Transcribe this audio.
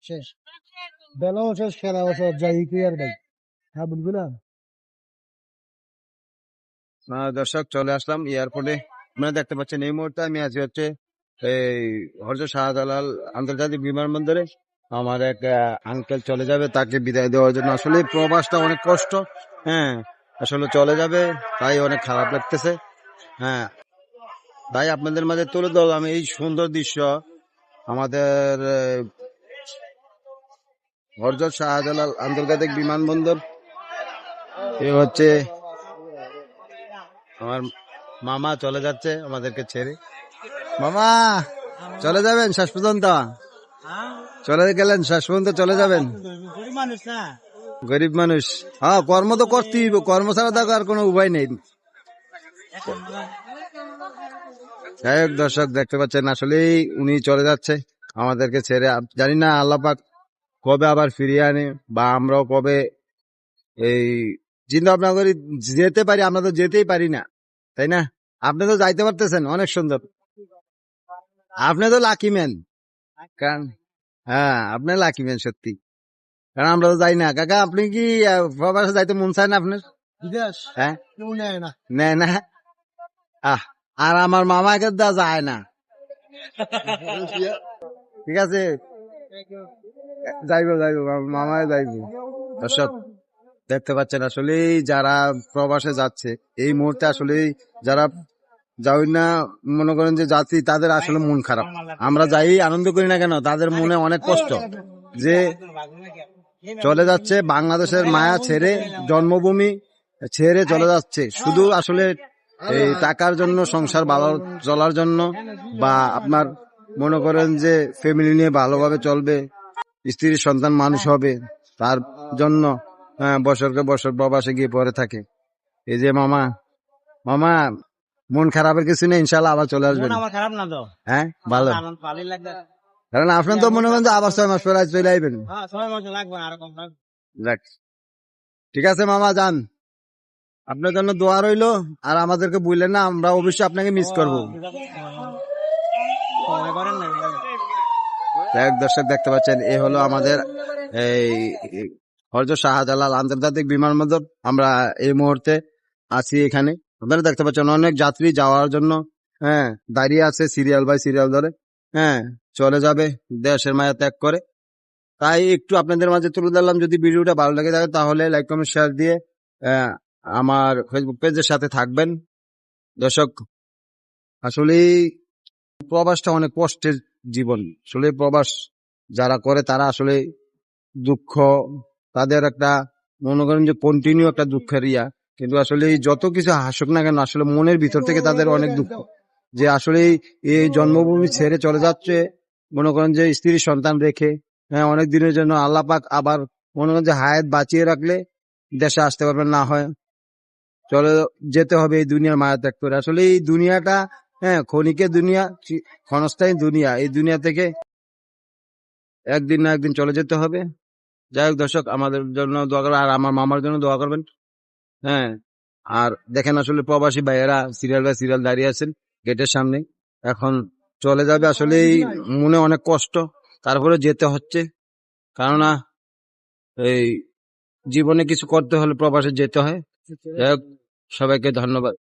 শেষ, বেলাও শেষ, খেলাও শেষ, যাই কি আর ভাই। হ্যাঁ বুঝলাম। দর্শক চলে আসলাম এয়ারপোর্টে। আপনারা দেখতে পাচ্ছেন এই মুহূর্তে আমি আছি হচ্ছে এই হযরত শাহজালাল আন্তর্জাতিক বিমানবন্দরে। আমার এক আঙ্কেল চলে যাবে, তাকে বিদায় দেওয়ার জন্য। আসলে প্রবাসটা অনেক কষ্ট, হ্যাঁ, আসলে চলে যাবে, তাই অনেক খারাপ লাগতেছে। হ্যাঁ, তাই আপনাদের মাঝে তুলে ধরলাম এই সুন্দর দৃশ্য। আমাদের হযরত শাহজালাল আন্তর্জাতিক বিমানবন্দর। এ হচ্ছে আমার মামা চলে যাচ্ছে আমাদেরকে ছেড়ে। মামা চলে যাবেন শেষ পর্যন্ত? চলে গেলেন শেষ পর্যন্ত চলে যাবেন? গরিব মানুষ, হ্যাঁ, কর্ম তো করতেই হবে, কর্ম ছাড়া তো আর কোনো উপায় নেই। যাই হোক দর্শক দেখতে পাচ্ছেন আসলেই উনি চলে যাচ্ছে আমাদেরকে ছেড়ে। জানি না আল্লাহ পাক কবে আবার ফিরিয়ে আনে, বা আমরাও কবে এই চিন্তা ভাবনা করি যেতে পারি। আমরা তো যেতেই পারি না, তাই না? আপনি তো যাইতে পারতেছেন, অনেক সুন্দর। আপনি তো লাকি ম্যান, কারণ হ্যাঁ আপনি লাকি ম্যান সত্যি, কারণ আমরা তো যাই না। কাকা আপনি কি প্রবাসে যাইতে মন চায় না আপনার? বিদেশ হ্যাঁ, কেউ নেয় না। নেয় না। আর আমার মামাকে দা যায় না। ঠিক আছে, যাইবো যাইবো, মামায় যাইবো। দর্শক দেখতে পাচ্ছেন আসলে যারা প্রবাসে যাচ্ছে এই মুহূর্তে, আসলে যারা যাই না মনে করেন যে যাত্রী, তাদের আসলে মন খারাপ। আমরা যাই আনন্দ করি না কেন, তাদের মনে অনেক কষ্ট যে চলে যাচ্ছে, বাংলাদেশের মায়া ছেড়ে, জন্মভূমি ছেড়ে চলে যাচ্ছে শুধু আসলে এই টাকার জন্য, সংসার ভালো চলার জন্য, বা আপনার মনে করেন যে ফ্যামিলি নিয়ে ভালোভাবে চলবে, স্ত্রীর সন্তান মানুষ হবে, তার জন্য বছরকে বছর প্রবাসে গিয়ে পড়ে থাকে। এই যে মামা, মামা মন খারাপের কিছু নেই, ইনশাল্লাহ আবার চলে আসবেন। খারাপ না তো, হ্যাঁ ভালো, ভালোই লাগবে। কারণ আপনি তো মনে করেন যে আবার 6 মাস পরে চলে আসবেন। হ্যাঁ 6 মাস লাগবে, আরো কম লাগবে। যাক, ঠিক আছে মামা যান, আপনার জন্য দোয়া রইলো। আর আমাদেরকে বললেন না, আমরা অবশ্যই আপনাকে মিস করবো। এক দর্শক দেখতে পাচ্ছেন এ হলো আমাদের এই হযরত শাহজালাল আন্তর্জাতিক বিমানবন্দর। আমরা এই মুহূর্তে আছি এখানে। আপনারা দেখতে পাচ্ছেন অনেক যাত্রী যাওয়ার জন্য হ্যাঁ দাঁড়িয়ে আছে, সিরিয়াল বাই সিরিয়াল ধরে। হ্যাঁ, চলে যাবে দেশের মায়া ত্যাগ করে। তাই একটু আপনাদের মাঝে তুলে ধরলাম। যদি ভিডিওটা ভালো লেগে থাকে তাহলে লাইক কমেন্ট শেয়ার দিয়ে আমার ফেসবুক পেজের সাথে থাকবেন। দর্শক আসলে প্রবাসটা অনেক কষ্টের জীবন। আসলে প্রবাস যারা করে তারা আসলে দুঃখ, তাদের একটা মনে করেন যে কন্টিনিউ একটা দুঃখের ইয়া। কিন্তু আসলে যত কিছু হাসুক না কেন, আসলে মনের ভিতর থেকে তাদের অনেক দুঃখ যে আসলে এই জন্মভূমি ছেড়ে চলে যাচ্ছে, মনে করেন যে স্ত্রী সন্তান রেখে। হ্যাঁ, অনেক দিনের জন্য আল্লাহ পাক আবার মনে করেন যে হায়াত বাঁচিয়ে রাখলে দেশে আসতে পারবেন, না হয় চলে যেতে হবে এই দুনিয়ার মায়া ত্যাগ করে। আসলে এই দুনিয়াটা হ্যাঁ ক্ষণিকের দুনিয়া, ক্ষণস্থায়ী দুনিয়া। এই দুনিয়া থেকে একদিন না একদিন চলে যেতে হবে। যাই হোক দর্শক, আমাদের জন্য দোয়া করবেন, আর আমার মামার জন্য দোয়া করবেন। হ্যাঁ, আর দেখেন আসলে প্রবাসী ভাইয়েরা সিরিয়াল বাই সিরিয়াল দাঁড়িয়ে আছেন গেটের সামনে, এখন চলে যাবে। আসলে মনে অনেক কষ্ট, তারপরে যেতে হচ্ছে। কেননা এই জীবনে কিছু করতে হলে প্রবাসে যেতে হয়। যাই হোক, সবাইকে ধন্যবাদ।